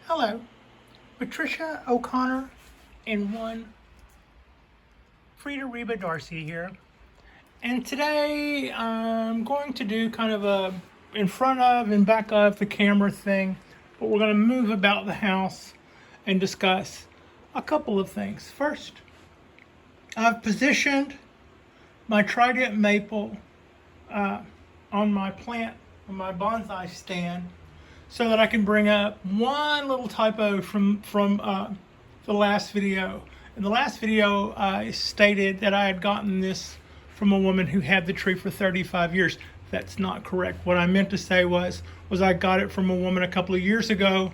Hello, Patricia O'Connor and one Frida Darcy here. And today I'm going to do kind of a in front of and back of the camera thing, but we're going to move about the house and discuss a couple of things. First, I've positioned my Trident Maple on my plant, on my bonsai stand, so that I can bring up one little typo from the last video. In the last video, I stated that I had gotten this from a woman who had the tree for 35 years. That's not correct. What I meant to say was I got it from a woman a couple of years ago,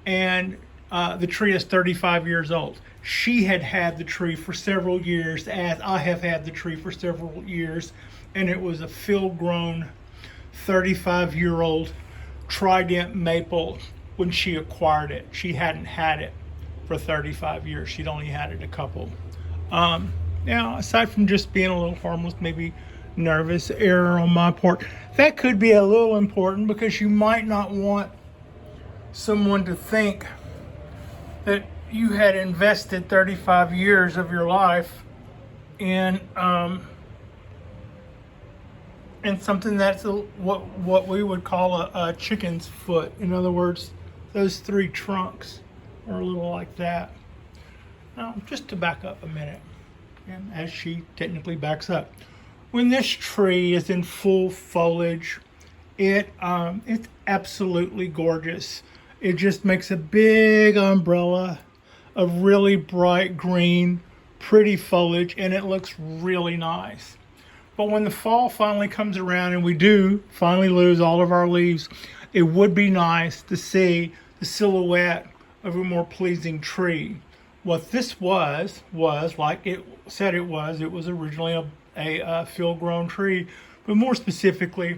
and the tree is 35 years old. She had had the tree for several years, as I have had the tree for several years, and it was a full-grown 35-year-old Trident Maple when she acquired it. She hadn't had it for 35 years. She'd only had it a couple. Now, aside from just being a little harmless, maybe nervous error on my part, that could be a little important, because you might not want someone to think that you had invested 35 years of your life in something that's what we would call a chicken's foot. In other words, those three trunks are a little like that. Now, just to back up a minute, and as she technically backs up, when this tree is in full foliage, it's absolutely gorgeous. It just makes a big umbrella of really bright green, pretty foliage, and it looks really nice. But when the fall finally comes around and we do finally lose all of our leaves, it would be nice to see the silhouette of a more pleasing tree. What this was like it said it was originally a field-grown tree, but more specifically,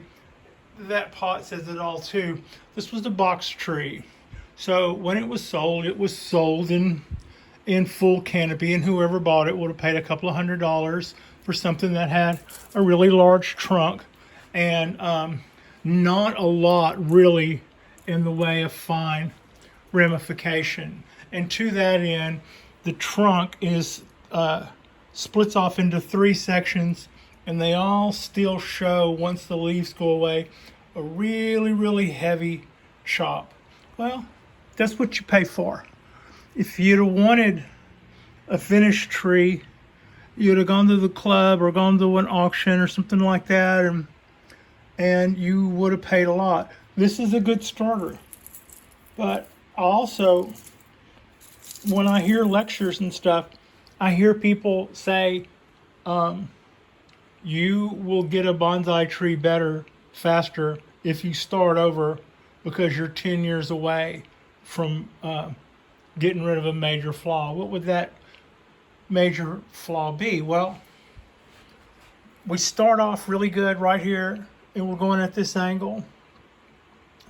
that pot says it all too. This was a box tree. So when it was sold in full canopy, and whoever bought it would have paid a couple of $100 for something that had a really large trunk and not a lot really in the way of fine ramification. And to that end, the trunk is splits off into three sections, and they all still show, once the leaves go away, a really, really heavy chop. Well, that's what you pay for. If you'd have wanted a finished tree, you'd have gone to the club or gone to an auction or something like that, and you would have paid a lot. This is a good starter. But also, when I hear lectures and stuff, I hear people say, you will get a bonsai tree better, faster, if you start over, because you're 10 years away from getting rid of a major flaw. What would that major flaw be? Well, we start off really good right here, and we're going at this angle.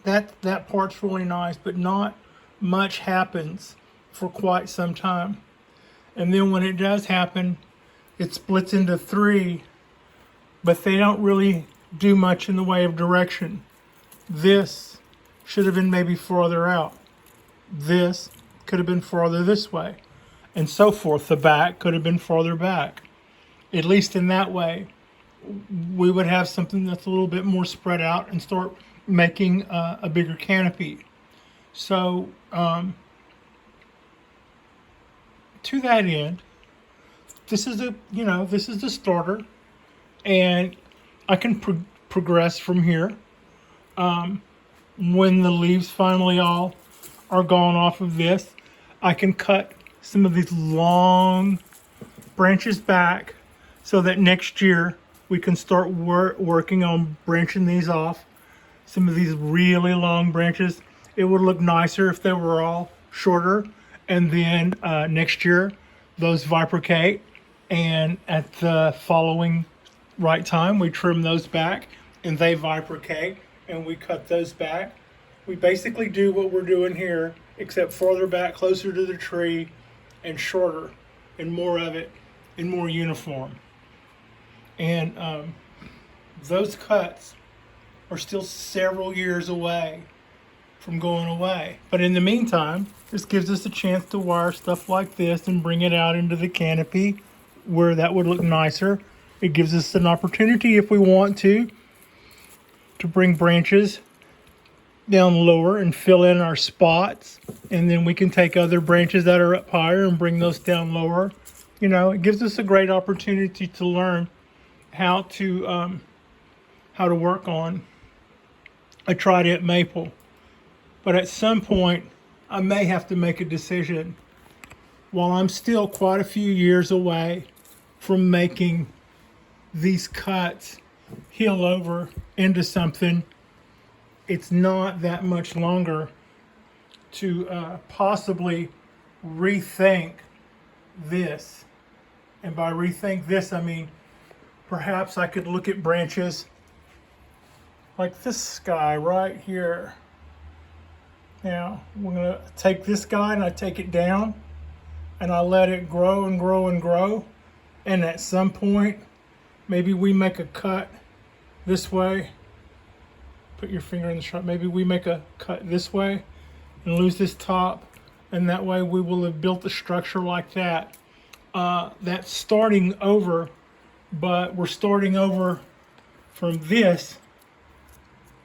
That part's really nice, but not much happens for quite some time. And then when it does happen, it splits into three, but they don't really do much in the way of direction. This should have been maybe farther out. This could have been farther this way, and so forth. The back could have been farther back. At least in that way, we would have something that's a little bit more spread out and start making a bigger canopy. So to that end, this is the starter, and I can progress from here. When the leaves finally all are gone off of this, I can cut some of these long branches back so that next year we can start working on branching these off. Some of these really long branches, it would look nicer if they were all shorter, and then next year those bifurcate, and at the following right time we trim those back and they bifurcate, and we cut those back. We basically do what we're doing here, except farther back, closer to the tree, and shorter, and more of it, and more uniform. And those cuts are still several years away from going away. But in the meantime, this gives us a chance to wire stuff like this and bring it out into the canopy where that would look nicer. It gives us an opportunity, if we want to bring branches down lower and fill in our spots. And then we can take other branches that are up higher and bring those down lower. You know, it gives us a great opportunity to learn how to work on a Trident Maple. But at some point, I may have to make a decision. While I'm still quite a few years away from making these cuts heal over into something, it's not that much longer to possibly rethink this. And by rethink this, I mean perhaps I could look at branches like this guy right here. Now, we're going to take this guy and I take it down and I let it grow and grow and grow. And at some point, maybe we make a cut this way. Put your finger in the shot. Maybe we make a cut this way and lose this top. And that way we will have built a structure like that. That's starting over, but we're starting over from this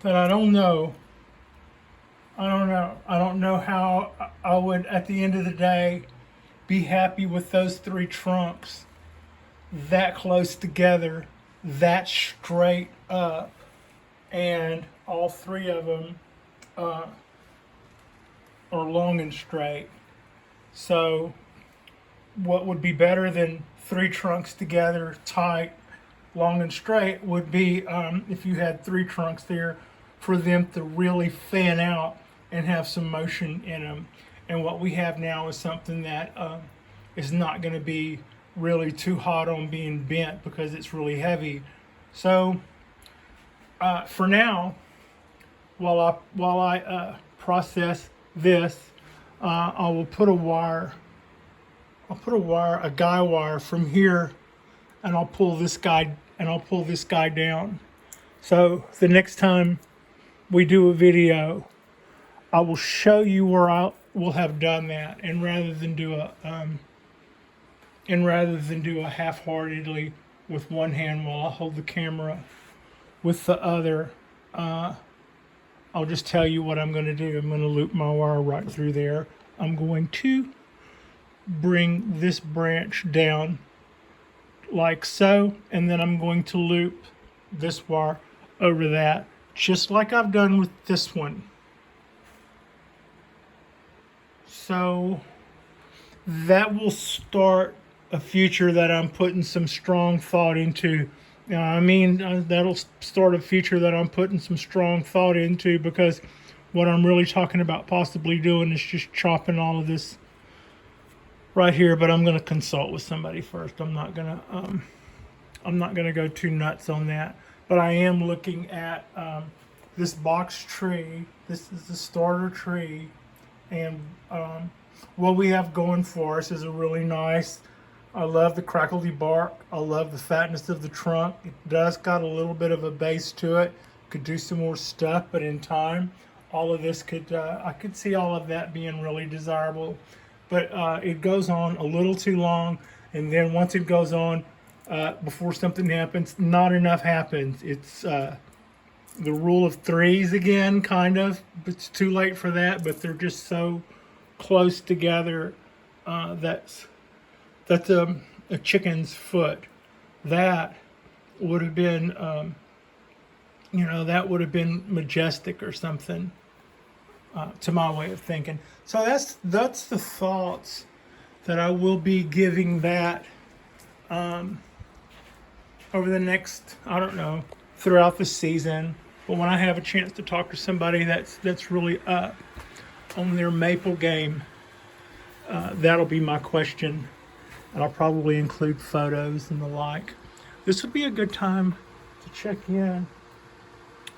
that I don't know. I don't know how I would, at the end of the day, be happy with those three trunks that close together, that straight up, and all three of them are long and straight. So what would be better than three trunks together, tight, long and straight, would be if you had three trunks there for them to really fan out and have some motion in them. And what we have now is something that is not going to be really too hot on being bent because it's really heavy. So for now, while I process this, I will put a wire. I'll put a guy wire from here, and I'll pull this guy down. So the next time we do a video, I will show you where I will have done that, and rather than do a half-heartedly with one hand while I hold the camera with the other, I'll just tell you what I'm going to do. I'm going to loop my wire right through there. I'm going to bring this branch down like so, and then I'm going to loop this wire over that, just like I've done with this one. So that will start a future that I'm putting some strong thought into. That'll start a future that I'm putting some strong thought into, because what I'm really talking about possibly doing is just chopping all of this right here, but I'm going to consult with somebody first. I'm not going to go too nuts on that, but I am looking at this box tree. This is the starter tree, and what we have going for us is a really nice. I love the crackly bark. I love the fatness of the trunk. It does got a little bit of a base to it. Could do some more stuff, but in time, all of this could, I could see all of that being really desirable. But it goes on a little too long, and then once it goes on, before something happens, not enough happens. It's the rule of threes again, kind of. It's too late for that, but they're just so close together. That's a chicken's foot. That would have been, that would have been majestic or something, to my way of thinking. So that's the thoughts that I will be giving that over the next, throughout the season. But when I have a chance to talk to somebody that's really up on their maple game, that'll be my question. And I'll probably include photos and the like. This would be a good time to check in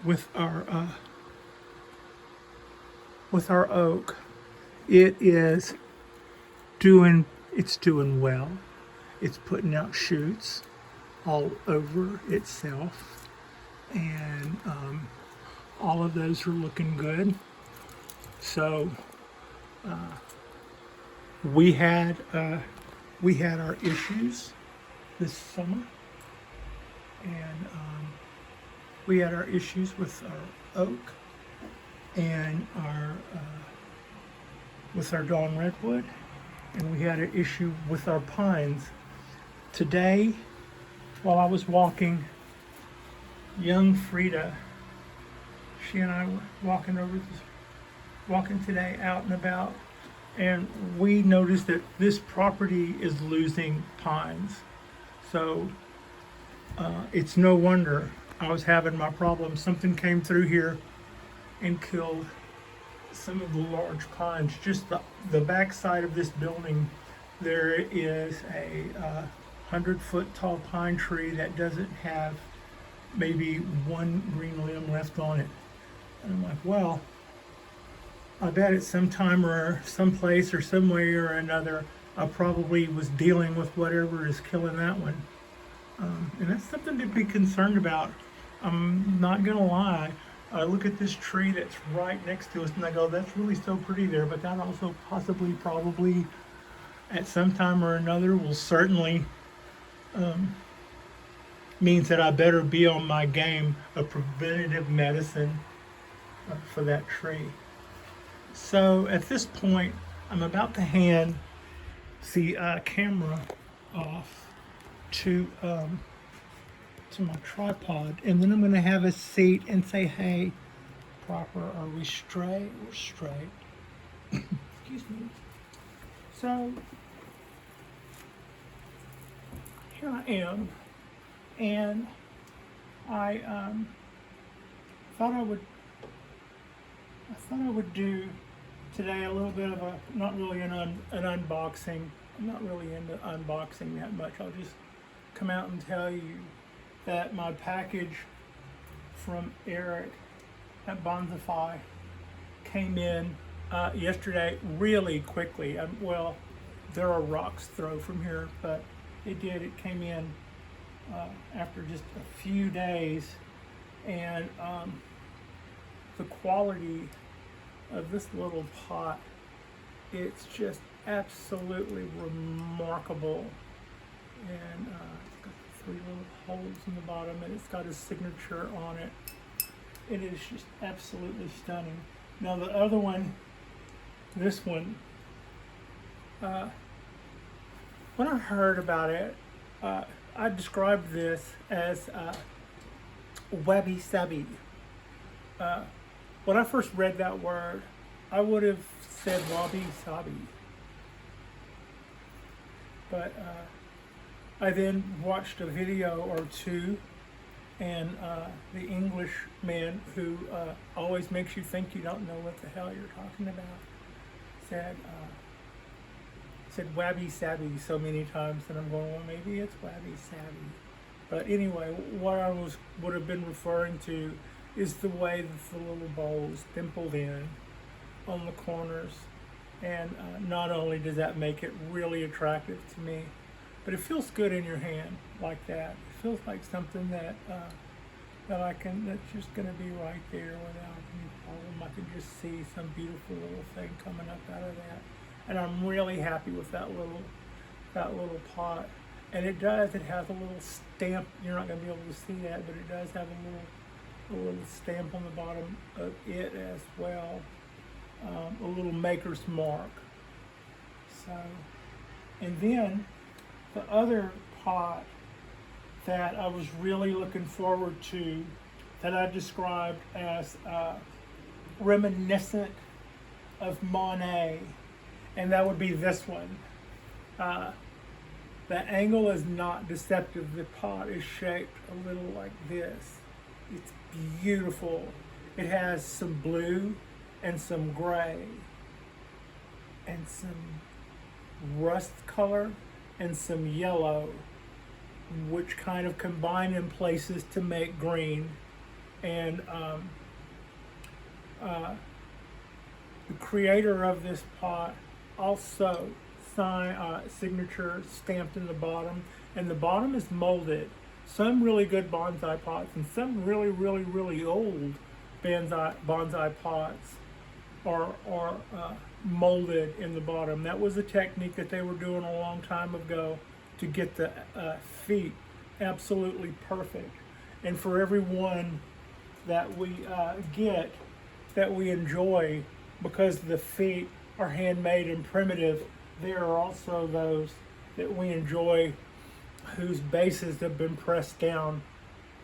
with our oak. It's doing well. It's putting out shoots all over itself, and all of those are looking good. So we had our issues this summer, and we had our issues with our oak and our with our dawn redwood, and we had an issue with our pines. Today, while I was walking, young Frida, she and I were walking today out and about, and we noticed that this property is losing pines. So it's no wonder I was having my problem. Something came through here and killed some of the large pines. Just the back side of this building, there is a 100-foot tall pine tree that doesn't have maybe one green limb left on it. And I'm like, well, I bet at some time or someplace or some way or another, I probably was dealing with whatever is killing that one. And that's something to be concerned about. I'm not gonna lie. I look at this tree that's right next to us and I go, that's really so pretty there, but that also possibly, probably, at some time or another will certainly means that I better be on my game of preventative medicine for that tree. So at this point, I'm about to hand the camera off to my tripod, and then I'm going to have a seat and say, hey, proper, are we straight? We're straight. Excuse me. So here I am, and I thought I would do today a little bit of a, not really an unboxing. I'm not really into unboxing that much. I'll just come out and tell you that my package from Eric at Bonsaify came in yesterday really quickly. Well, there are rocks thrown from here, but it did. It came in after just a few days, and the quality of this little pot, it's just absolutely remarkable. And it's got 3 little holes in the bottom, and it's got his signature on it. It is just absolutely stunning. Now the other one, this one, when I heard about it, I described this as wabi sabi. When I first read that word, I would have said wabi sabi. But I then watched a video or two, and the English man who always makes you think you don't know what the hell you're talking about said wabi sabi so many times, and I'm going, well, maybe it's wabi sabi. But anyway, what I would have been referring to is the way that the little bowl is dimpled in on the corners. And not only does that make it really attractive to me, but it feels good in your hand like that. It feels like something that that's just going to be right there without any problem. I can just see some beautiful little thing coming up out of that. And I'm really happy with that little pot. And it has a little stamp. You're not going to be able to see that, but it does have a little stamp on the bottom of it as well. A little maker's mark. So, and then the other pot that I was really looking forward to, that I described as reminiscent of Monet, and that would be this one. The angle is not deceptive. The pot is shaped a little like this. It's beautiful. It has some blue and some gray and some rust color and some yellow, which kind of combine in places to make green. And the creator of this pot also signature stamped in the bottom, and the bottom is molded. Some really good bonsai pots and some really old bonsai pots or molded in the bottom. That was a technique that they were doing a long time ago to get the feet absolutely perfect. And for every one that we get, that we enjoy, because the feet are handmade and primitive, there are also those that we enjoy whose bases have been pressed down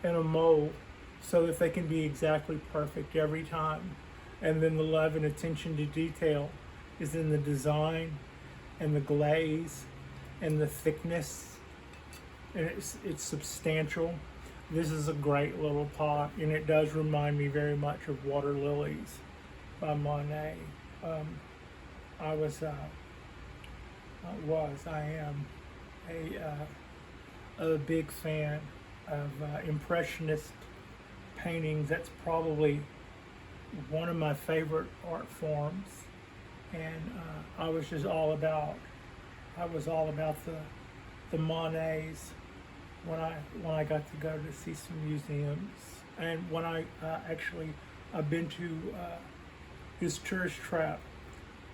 in a mold so that they can be exactly perfect every time. And then the love and attention to detail is in the design and the glaze and the thickness, and it's substantial. This is a great little pot, and it does remind me very much of Water Lilies by Monet. I am a big fan of Impressionist paintings. That's probably one of my favorite art forms, and I was all about the Monets when I got to go to see some museums, and when I've been to his tourist trap,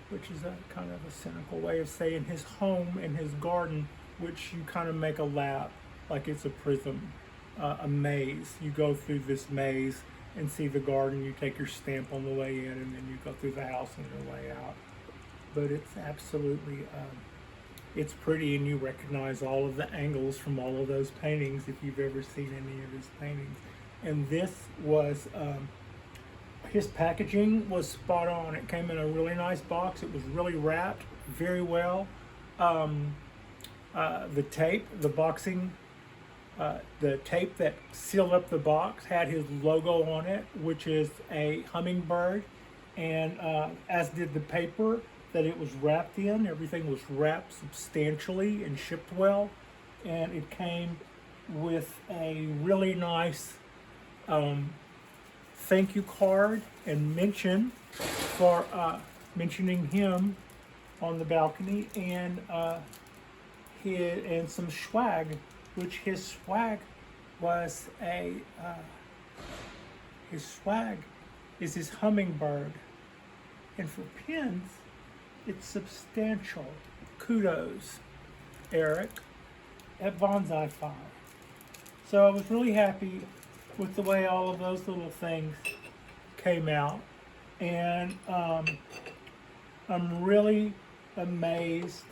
which is a kind of a cynical way of saying his home and his garden, which you kind of make a lap, like it's a prism, a maze. You go through this maze and see the garden, you take your stamp on the way in, and then you go through the house on your way out. But it's absolutely, it's pretty, and you recognize all of the angles from all of those paintings if you've ever seen any of his paintings. And this was, his packaging was spot on. It came in a really nice box. It was really wrapped very well. The tape, the tape that sealed up the box had his logo on it, which is a hummingbird, and as did the paper that it was wrapped in. Everything was wrapped substantially and shipped well, and it came with a really nice thank you card and mention for mentioning him on the balcony, and some swag, which his swag is his hummingbird, and for pins, it's substantial. Kudos, Eric at Bonsaify. So I was really happy with the way all of those little things came out, and I'm really amazed.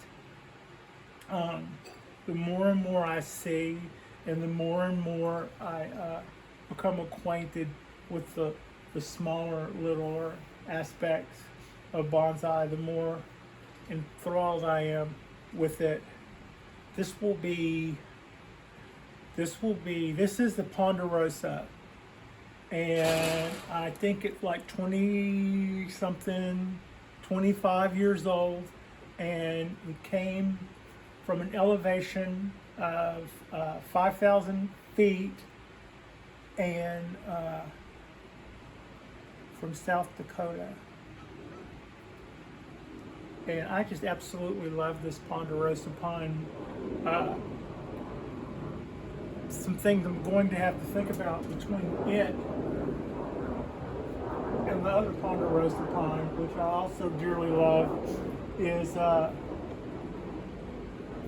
The more and more I see, and the more and more I become acquainted with the smaller, littler aspects of bonsai, the more enthralled I am with it. This is the Ponderosa, and I think it's like 25 years old, and it came from an elevation of 5,000 feet, and from South Dakota. And I just absolutely love this Ponderosa pine. Some things I'm going to have to think about between it and the other Ponderosa pine, which I also dearly love, is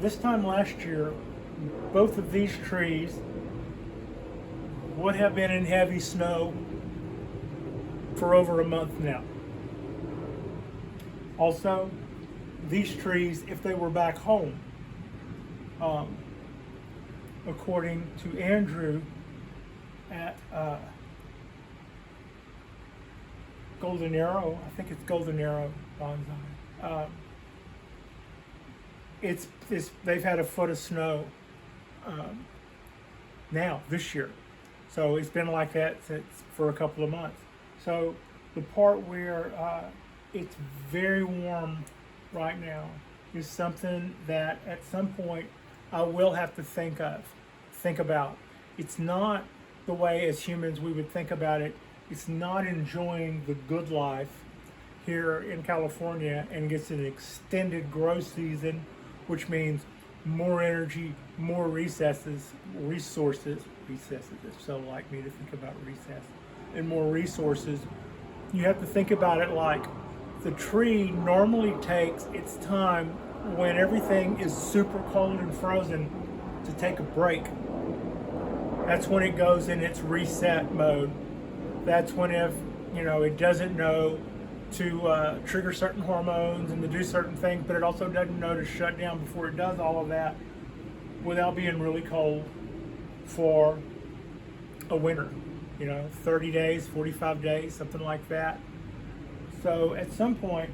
this time last year, both of these trees would have been in heavy snow for over a month now. Also, these trees, if they were back home, according to Andrew at Golden Arrow, I think it's Golden Arrow Bonsai, they've had a foot of snow now this year, so it's been like that for a couple of months. So the part where it's very warm right now is something that at some point I will have to think about. It's not the way as humans we would think about it. It's not enjoying the good life here in California, and gets an extended growth season, which means more energy, more resources. It's so like me to think about recess, and more resources. You have to think about it like The tree normally takes its time when everything is super cold and frozen to take a break. That's when it goes in its reset mode. That's when if, it doesn't know to trigger certain hormones and to do certain things, but it also doesn't know to shut down before it does all of that without being really cold for a winter, 30 days, 45 days, something like that. So at some point,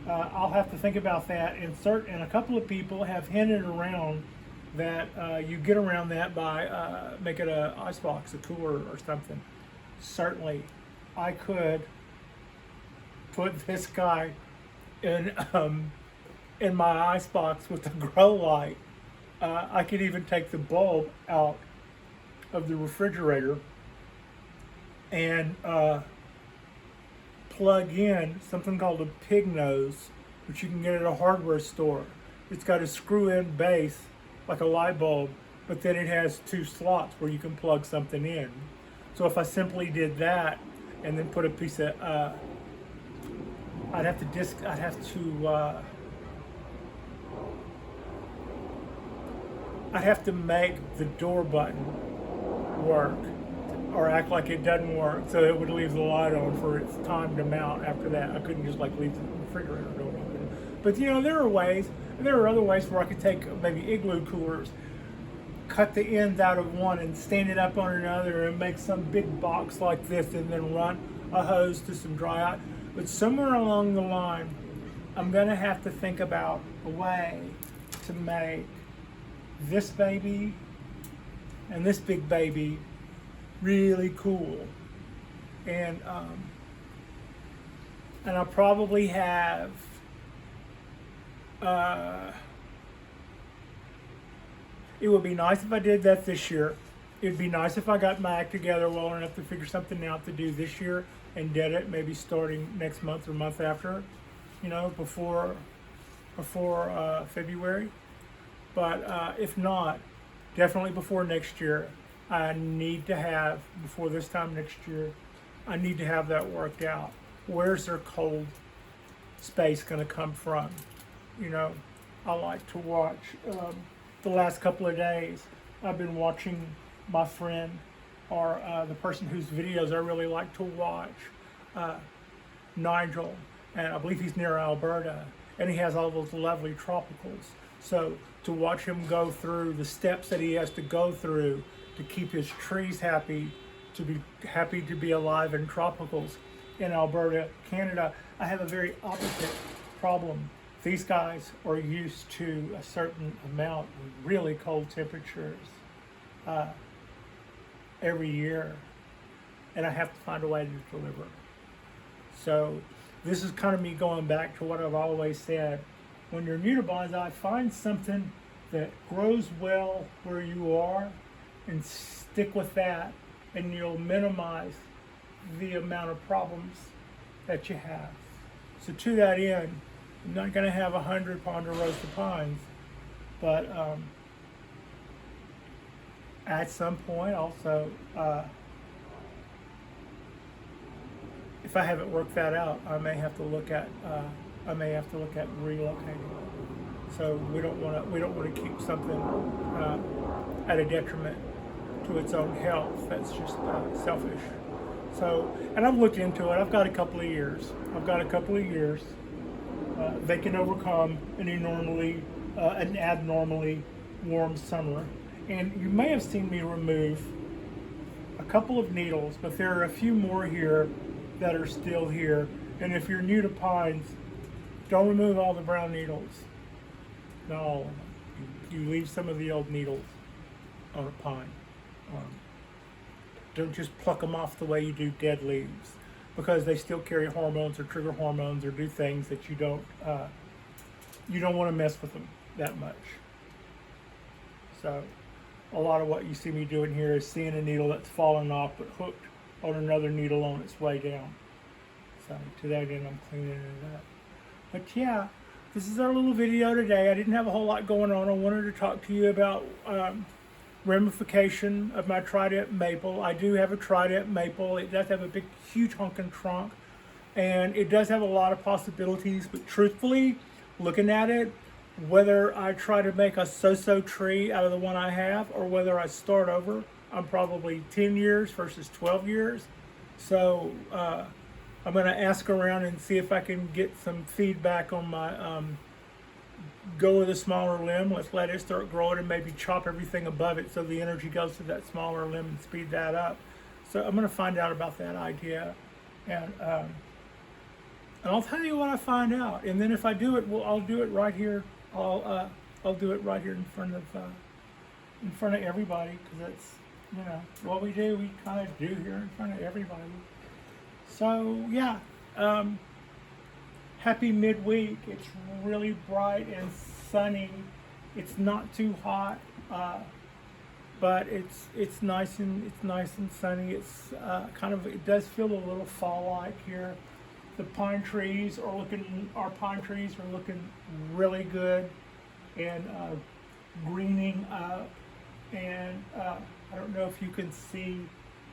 I'll have to think about that. And a couple of people have hinted around that you get around that by making an ice box, a cooler or something. Certainly, I could put this guy in my ice box with the grow light. I could even take the bulb out of the refrigerator and plug in something called a pig nose, which you can get at a hardware store. It's got a screw-in base like a light bulb, but then it has 2 slots where you can plug something in. So if I simply did that and then put a piece of I'd have to make the door button work or act like it doesn't work, so it would leave the light on for its time to mount after that. I couldn't just leave the refrigerator door open. But there are other ways where I could take maybe igloo coolers, cut the ends out of one and stand it up on another and make some big box like this and then run a hose to some dry ice. But somewhere along the line, I'm gonna have to think about a way to make this baby and this big baby really cool. And I'll probably have it would be nice if I did that this year. It would be nice if I got my act together well enough to figure something out to do this year and did it maybe starting next month or month after, before February. But if not, definitely before next year. I need to have, before this time next year, I need to have that worked out. Where's their cold space going to come from? I like to watch, the last couple of days, I've been watching my friend, or the person whose videos I really like to watch, Nigel, and I believe he's near Alberta, and he has all those lovely tropicals. So to watch him go through the steps that he has to go through to keep his trees happy, to be happy to be alive in tropicals in Alberta, Canada, I have a very opposite problem. These guys are used to a certain amount of really cold temperatures every year, and I have to find a way to deliver. So this is kind of me going back to what I've always said. When you're new to bonsai, find something that grows well where you are and stick with that, and you'll minimize the amount of problems that you have. So to that end, I'm not going to have 100 ponderosa pines, but at some point also, if I haven't worked that out, I may have to look at relocating. So we don't want to keep something at a detriment to its own health. That's just selfish. So, and I've looked into it. I've got a couple of years. They can overcome an abnormally warm summer. And you may have seen me remove a couple of needles, but there are a few more here that are still here. And if you're new to pines, don't remove all the brown needles. Not all of them. You leave some of the old needles on a pine. Don't just pluck them off the way you do dead leaves, because they still carry hormones or trigger hormones or do things that you don't want to mess with them that much. So a lot of what you see me doing here is seeing a needle that's fallen off but hooked on another needle on its way down. So to that end, I'm cleaning it up. But yeah, this is our little video today. I didn't have a whole lot going on. I wanted to talk to you about ramification of my Trident Maple. I do have a Trident Maple. It does have a big, huge honking trunk. And it does have a lot of possibilities, but truthfully, looking at it, whether I try to make a so-so tree out of the one I have or whether I start over, I'm probably 10 years versus 12 years. So I'm going to ask around and see if I can get some feedback on my go with a smaller limb. Let's let it start growing and maybe chop everything above it so the energy goes to that smaller limb and speed that up. So I'm going to find out about that idea, and I'll tell you what I find out. And then if I do it, I'll do it right here. I'll do it right here in front of everybody, because that's, you know, what we do. We kind of do here in front of everybody. So yeah, happy midweek. It's really bright and sunny. It's not too hot, but it's nice and sunny. It's it does feel a little fall-like here. The pine trees are looking really good and greening up. And I don't know if you can see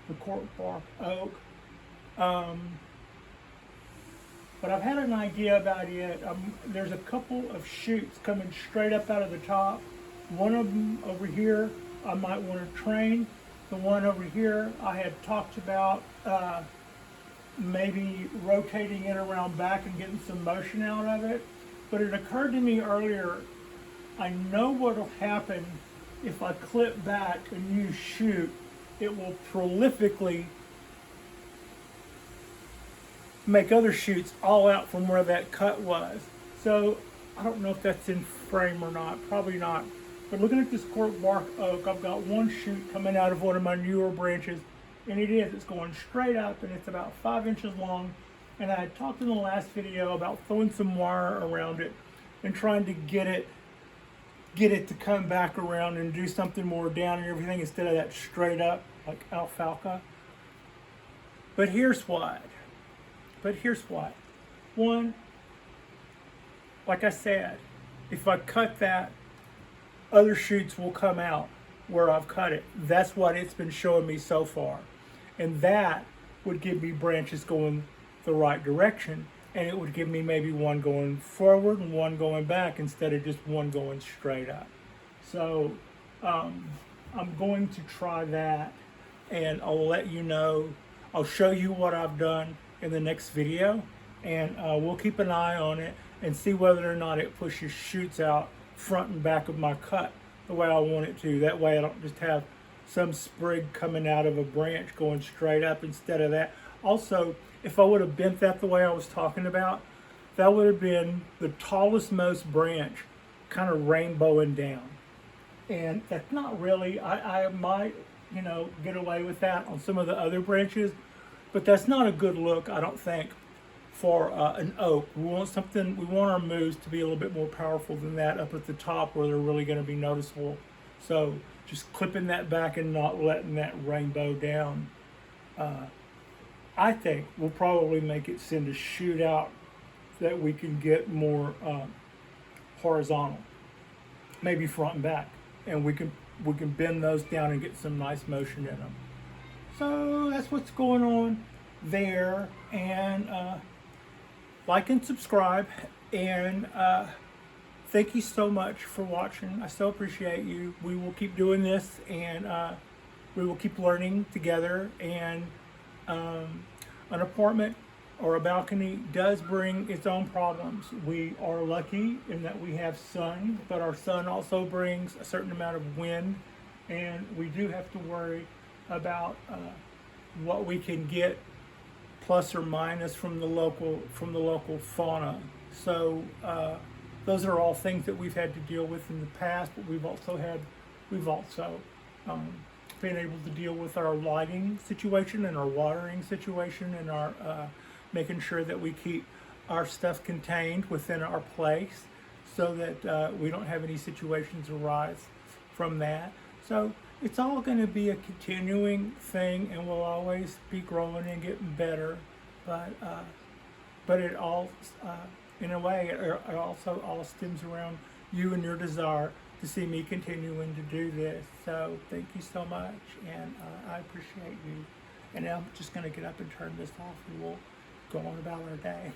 the Cork Bark Oak, but I've had an idea about it. There's a couple of shoots coming straight up out of the top. One of them over here I might want to train. The one over here I had talked about maybe rotating it around back and getting some motion out of it. But it occurred to me earlier, I know what will happen if I clip back a new shoot. It will prolifically make other shoots all out from where that cut was. So I don't know if that's in frame or not, probably not. But looking at this Cork Bark Oak, I've got one shoot coming out of one of my newer branches, and it's going straight up, and it's about 5 inches long. And I had talked in the last video about throwing some wire around it and trying to get it to come back around and do something more down and everything instead of that straight up like alfalfa. But here's what. One, like I said, if I cut that, other shoots will come out where I've cut it. That's what it's been showing me so far. And that would give me branches going the right direction, and it would give me maybe one going forward and one going back instead of just one going straight up. So I'm going to try that, and I'll let you know. I'll show you what I've done in the next video, and we'll keep an eye on it and see whether or not it pushes shoots out front and back of my cut the way I want it to. That way I don't just have some sprig coming out of a branch going straight up instead of that. Also, if I would have bent that the way I was talking about, that would have been the tallest most branch kind of rainbowing down. And that's not really, I might, get away with that on some of the other branches, but that's not a good look, I don't think, for an oak. We want our moves to be a little bit more powerful than that up at the top where they're really going to be noticeable. So just clipping that back and not letting that rainbow down, I think will probably make it send a shoot out that we can get more horizontal, maybe front and back, and we can bend those down and get some nice motion in them. So that's what's going on there, and like and subscribe, and thank you so much for watching. I so appreciate you. We will keep doing this, and we will keep learning together. And an apartment or a balcony does bring its own problems. We are lucky in that we have sun, but our sun also brings a certain amount of wind, and we do have to worry about what we can get plus or minus from the local fauna. So those are all things that we've had to deal with in the past, but we've also been able to deal with our lighting situation and our watering situation and our making sure that we keep our stuff contained within our place so that we don't have any situations arise from that. So it's all going to be a continuing thing, and we'll always be growing and getting better. But it all, in a way, it also all stems around you and your desire to see me continuing to do this. So thank you so much, and I appreciate you. And now I'm just going to get up and turn this off, and we'll go on about our day.